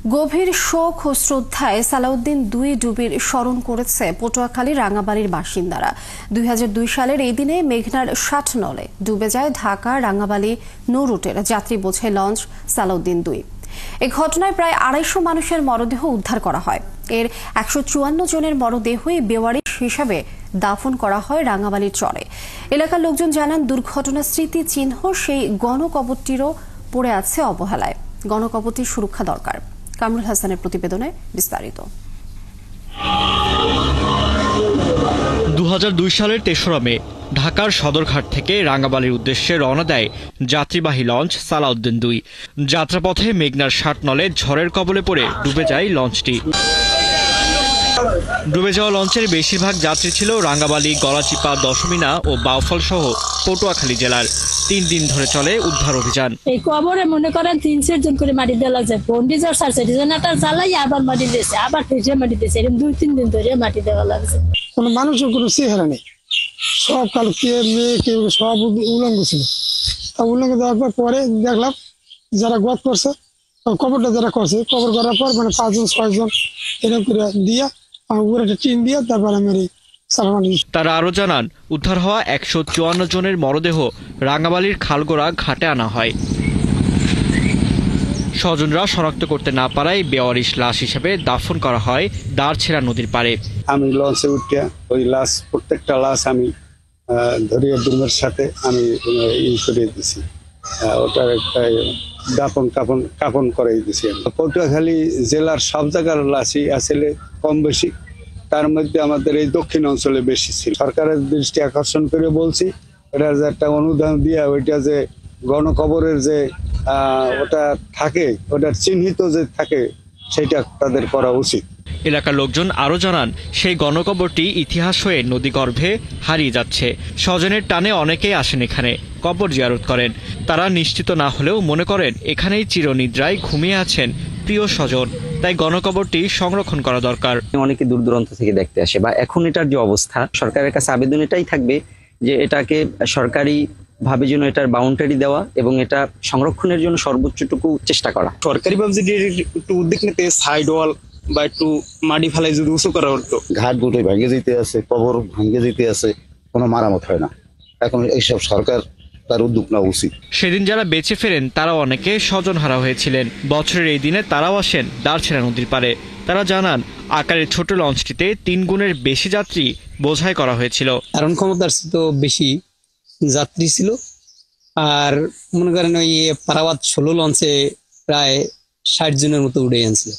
গভীর শোক ও শ্রদ্ধায় সালাউদ্দিন দুই ডুবির স্মরণ করেছে পটুয়াখালী রাঙ্গাবাড়ির বাসিন্দারা। 2002 সালের এই দিনে মেঘনার 60 নলে ডুবে যায় ঢাকা রাঙ্গাবাড়ি নৌ রুটের যাত্রী বোঝাই লঞ্চ সালাউদ্দিন দুই। এই ঘটনায় প্রায় 250 মানুষের মরদেহ উদ্ধার করা হয়। এর 154 জনের মরদেহই বেওয়ারিশ হিসাবে দাফন করা হয় রাঙ্গাবাড়ির চরে। এলাকার লোকজন জানান, দুর্ঘটনার স্মৃতি চিহ্ন সেই গণকবরটিরও পড়ে আছে অবহেলায়। গণকবরটির সুরক্ষা দরকার। কামরুল হাসানের প্রতিবেদনে বিস্তারিত। 2002 সালের 3রা মে ঢাকার সদরঘাট থেকে রাঙ্গাবাড়ির উদ্দেশ্যে রওনা দেয় যাত্রীবাহী লঞ্চ সালাউদ্দিন দুই। যাত্রাপথে মেঘনার 60 নলে ঝড়ের কবলে পড়ে ডুবে যায় লঞ্চটি। ডুবে যাওয়া লঞ্চের বেশিরভাগ যাত্রী ছিল রাঙ্গাবাড়ি, গলাচিপা, দশমিনা ও বাউফল সহ পটুয়াখালী জেলার। 3 দিন ধরে চলে উদ্ধার অভিযান। এই কবরে মনে করেন 3-4 জন করে মাটি দেওয়া যায়। পন্ডিজার সারছে ডিজাইনারটা জ্বালাই আবার মাটি দিয়েছে, আবার ফেসে মাটি দিয়েছে। এরকম 2-3 দিন ধরে মাটি দেওয়া লাগছে। কোনো মানুষের কোনো চেহারা নেই, সব কালো, কে মেয়ে কে সব উলঙ্গ ছিল। তা উলঙ্গ দেওয়ার পরে দেখলাম যারা গত করছে, কবরটা যারা করছে, কবর করার পর মানে 5-6 জন এরকম করে দিয়া উপরে একটা টিন দিয়া তারপর আমি তারা আরো জানান, উদ্ধার হওয়া 154 জনের মরদেহ রাঙ্গাবাড়ির খালগোড়া ঘাটে আনা হয়। স্বজনরা শনাক্ত করতে না পারায় বেওয়ারিশ লাশ হিসেবে দাফন করা হয় দারছেড়া নদীর পাড়ে। আমি লঞ্চে উঠিয়া ওই লাশ, প্রত্যেকটা লাশ আমি ধরিয়ে ডুমের সাথে আমি করিয়ে দিছি। ওটার একটা কাপন করাই দিছি। পটুয়াখালী জেলার সব জায়গার লাশই আসলে কম বেশি, তার মধ্যে আমাদের এই দক্ষিণ অঞ্চলে বেশি ছিল। সরকারের দৃষ্টি আকর্ষণ করে বলছি, এটা যে একটা অনুদান দিয়ে ওইটা যে গণকবরের যে ওটা থাকে, ওটার চিহ্নিত যে থাকে, সেটা তাদের করা উচিত। এলাকার লোকজন আরো জানান, সেই গণকবরটি ইতিহাস হয়ে নদীগর্ভে হারিয়ে যাচ্ছে। স্বজনের টানে অনেকেই আসেন এখানে, কবর জিয়ারত করেন। তারা নিশ্চিত না হলেও মনে করেন এখানেই চিরনিদ্রায় ঘুমিয়ে আছেন প্রিয় স্বজন। তাই গণকবরটি সংরক্ষণ করা দরকার। অনেকে দূর দূরান্ত থেকে দেখতে আসে, বা এখন এটার যে অবস্থা, সরকারের কাছে আবেদন এটাই থাকবে যে এটাকে সরকারি ভাবে যেন এটার বাউন্ডারি দেওয়া এবং এটা সংরক্ষণের জন্য সর্বোচ্চটুকু চেষ্টা করা। সরকারি ভাবে যদি একটু উদ্যোগ নিতে, সাইড ওয়াল বা একটু মাটি ফেলাই যদি উঁচু করা হতো। ঘাট গুটোই ভেঙে যেতে আছে, কবর ভেঙে যেতে আছে, কোনো মারামত হয় না। এখন এইসব সরকার তার উদ্যোগ নেওয়া উচিত। সেদিন যারা বেঁচে ফেরেন তারা অনেকে স্বজন হারা হয়েছিলেন। বছরের এই দিনে তারাও আসেন দারছেড়া নদীর পাড়ে। তারা জানান, আকারের ছোট লঞ্চটিতে 3 গুণের বেশি যাত্রী বোঝাই করা হয়েছিল। কারণ ক্ষমতার তো বেশি যাত্রী ছিল। আর মনে করেন ওই পারাবাদ 16 লঞ্চে প্রায় 60 জনের মতো উঠে আনছিল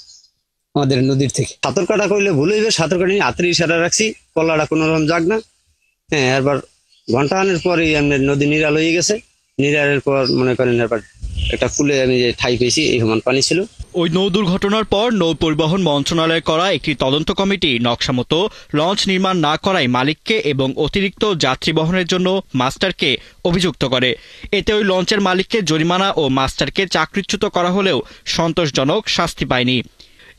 আমাদের নদীর থেকে। সাঁতার কাটা করলে ভুল হইবে, সাঁতার কাটা নিয়ে হাতের ইশারা রাখছি, কলাটা কোনো রকম যাক না। হ্যাঁ, এবার ঘন্টা আনের পরে নদী নিরাল হয়ে গেছে। নিরালের পর মনে করেন এবার একটা কুলে আমি যে ঠাই পেয়েছি, এই সমান পানি ছিল। ওই নৌ দুর্ঘটনার পর নৌ পরিবহন মন্ত্রণালয় করা একটি তদন্ত কমিটি নকশা মতো লঞ্চ নির্মাণ না করায় মালিককে এবং অতিরিক্ত যাত্রী বহনের জন্য মাস্টারকে অভিযুক্ত করে। এতে ওই লঞ্চের মালিককে জরিমানা ও মাস্টারকে চাকরিচ্যুত করা হলেও সন্তোষজনক শাস্তি পায়নি।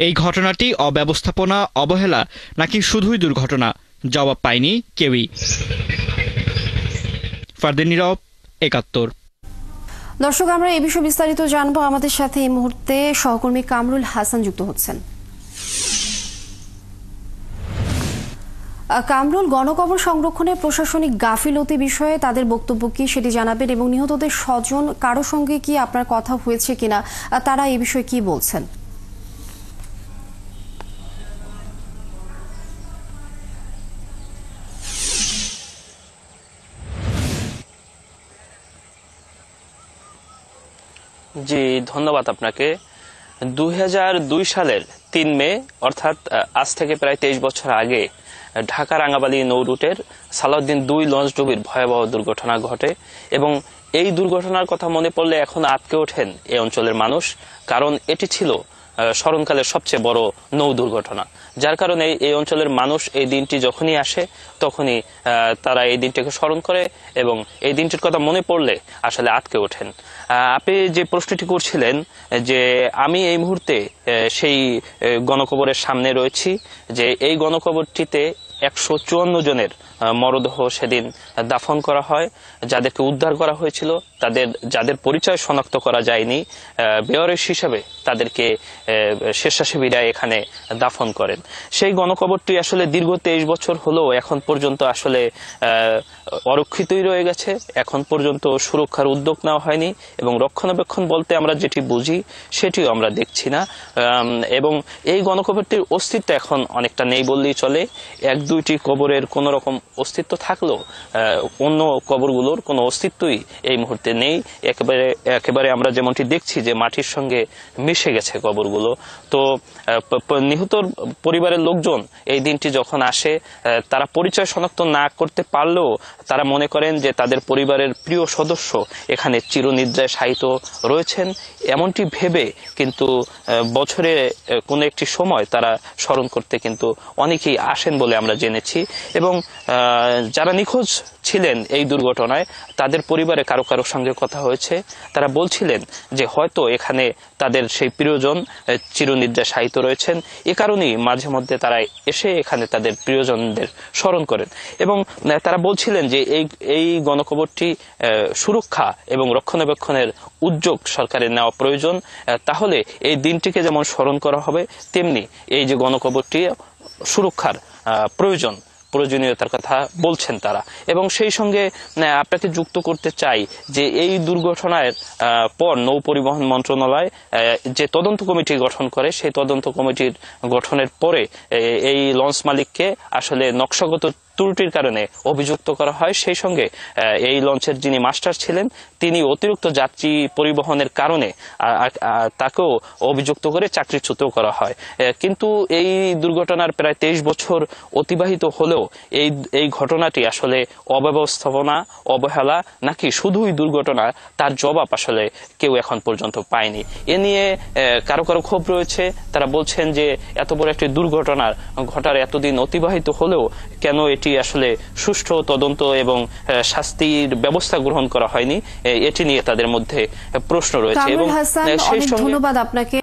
এই ঘটনাটি অব্যবস্থাপনা, অবহেলা নাকি শুধুই দুর্ঘটনা, জবাব পায়নি কেউই। ফারদিন নীরব, 71। দর্শক, আমরা এই বিষয়ে বিস্তারিত জানবো। আমাদের সাথে এই মুহূর্তে সহকর্মী কামরুল হাসান যুক্ত হচ্ছেন। কামরুল, গণকবর সংরক্ষণে প্রশাসনিক গাফিলতি বিষয়ে তাদের বক্তব্য কি সেটি জানাবেন, এবং নিহতদের স্বজন কারো সঙ্গে কি আপনার কথা হয়েছে কিনা, তারা এই বিষয়ে কি বলছেন? জি, ধন্যবাদ আপনাকে। 2002 সালের 3 মে, অর্থাৎ আজ থেকে প্রায় 23 বছর আগে, ঢাকা রাঙ্গাবাড়ি নৌ রুটের সালাউদ্দিন দুই লঞ্চ ডুবির ভয়াবহ দুর্ঘটনা ঘটে। এবং এই দুর্ঘটনার কথা মনে পড়লে এখন আঁতকে ওঠেন এই অঞ্চলের মানুষ, কারণ এটি ছিল স্মরণকালের সবচেয়ে বড় নৌ দুর্ঘটনা। যার কারণে এই অঞ্চলের মানুষ এই দিনটি যখনই আসে তখনই তারা এই দিনটিকে স্মরণ করে এবং এই দিনটির কথা মনে পড়লে আসলে আঁতকে ওঠেন। আপনি যে প্রশ্নটি করছিলেন, যে আমি এই মুহূর্তে সেই গণকবরের সামনে রয়েছি, যে এই গণকবরটিতে 154 জনের মরদেহ সেদিন দাফন করা হয়। যাদেরকে উদ্ধার করা হয়েছিল যাদের পরিচয় শনাক্ত করা যায়নি বেওয়ারিশ হিসেবে তাদেরকে স্বেচ্ছাসেবীরা এখানে দাফন করেন। সেই গণকবরটি আসলে দীর্ঘ 23 বছর হলেও এখন পর্যন্ত আসলে অরক্ষিতই রয়ে গেছে। এখন পর্যন্ত সুরক্ষার উদ্যোগ নেওয়া হয়নি এবং রক্ষণাবেক্ষণ বলতে আমরা যেটি বুঝি সেটিও আমরা দেখছি না। এবং এই গণকবরটির অস্তিত্ব এখন অনেকটা নেই বললেই চলে। 1-2টি কবরের কোন রকম অস্তিত্ব থাকলেও অন্য কবরগুলোর কোনো অস্তিত্বই এই মুহূর্তে নেই। একেবারে আমরা যেমনটি দেখছি যে মাটির সঙ্গে মিশে গেছে কবরগুলো। তো নিহতর পরিবারের লোকজন এই দিনটি যখন আসে তারা পরিচয় শনাক্ত না করতে পারলেও তারা মনে করেন যে তাদের পরিবারের প্রিয় সদস্য এখানে চিরনিদ্রায় শায়িত রয়েছেন, এমনটি ভেবে কিন্তু বছরে কোনো একটি সময় তারা স্মরণ করতে কিন্তু অনেকেই আসেন বলে আমরা জেনেছি। এবং যারা নিখোঁজ ছিলেন এই দুর্ঘটনায় তাদের পরিবারে কারো কারো সঙ্গে কথা হয়েছে, তারা বলছিলেন যে হয়তো এখানে তাদের সেই প্রিয়জন চিরনিদ্রায় শায়িত রয়েছেন, এ কারণেই মাঝে মধ্যে তারা এসে এখানে তাদের প্রিয়জনদের স্মরণ করেন। এবং তারা বলছিলেন যে এই গণকবরটি সুরক্ষা এবং রক্ষণাবেক্ষণের উদ্যোগ সরকারের নেওয়া প্রয়োজন, তাহলে এই দিনটিকে যেমন স্মরণ করা হবে তেমনি এই যে গণকবরটি সুরক্ষার প্রয়োজনীয়তার কথা বলছেন তারা। এবং সেই সঙ্গে আপনাকে যুক্ত করতে চাই যে এই দুর্ঘটনার পর নৌ পরিবহন মন্ত্রণালয় যে তদন্ত কমিটি গঠন করে সেই তদন্ত কমিটির গঠনের পরে এই লঞ্চ মালিককে আসলে নকশাগত ত্রুটির কারণে অভিযুক্ত করা হয়। সেই সঙ্গে এই লঞ্চের যিনি মাস্টার ছিলেন তিনি অতিরিক্ত যাত্রী পরিবহনের কারণে তাকেও অভিযুক্ত করে চাকরিচ্যুত করা হয়। কিন্তু এই দুর্ঘটনার প্রায় 23 বছর অতিবাহিত হলেও এই ঘটনাটি আসলে অব্যবস্থাপনা, অবহেলা নাকি শুধুই দুর্ঘটনা তার জবাব আসলে কেউ এখন পর্যন্ত পায়নি। এ নিয়ে কারো কারো ক্ষোভ রয়েছে। তারা বলছেন যে এত বড় একটি দুর্ঘটনার ঘটার এতদিন অতিবাহিত হলেও কেন এটি আসলে সুষ্ঠু তদন্ত এবং শাস্তির ব্যবস্থা গ্রহণ করা হয়নি, এটি নিয়ে তাদের মধ্যে প্রশ্ন রয়েছে। এবং ধন্যবাদ আপনাকে।